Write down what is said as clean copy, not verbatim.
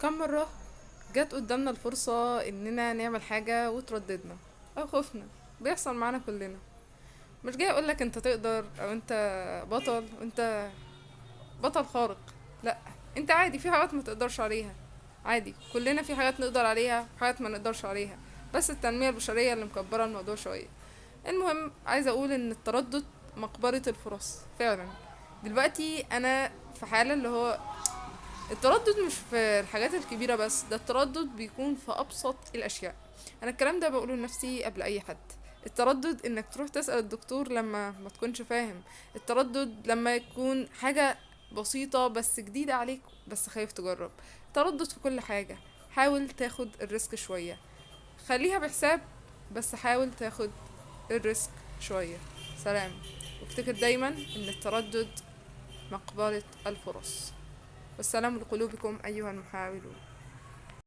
كم مرة جت قدامنا الفرصة اننا نعمل حاجة وترددنا او خفنا. بيحصل معانا كلنا. مش جاي اقولك انت تقدر او انت بطل وانت بطل خارق، لا. انت عادي في حاجات ما تقدرش عليها. عادي كلنا في حاجات نقدر عليها وحاجات ما نقدرش عليها. بس التنمية البشرية اللي مكبرة الموضوع شوية. المهم عايزة اقول ان التردد مقبرة الفرص فعلا. دلوقتي انا في حالة اللي هو التردد مش في الحاجات الكبيرة بس، ده التردد بيكون في أبسط الأشياء. أنا الكلام ده بقوله لنفسي قبل أي حد. التردد إنك تروح تسأل الدكتور لما ما تكونش فاهم. التردد لما يكون حاجة بسيطة بس جديدة عليك بس خايف تجرب. التردد في كل حاجة. حاول تاخد الريسك شوية. خليها بحساب، بس حاول تاخد الريسك شوية. سلام. وافتكر دايما إن التردد مقبرة الفرص. والسلام لقلوبكم أيها المحاولون.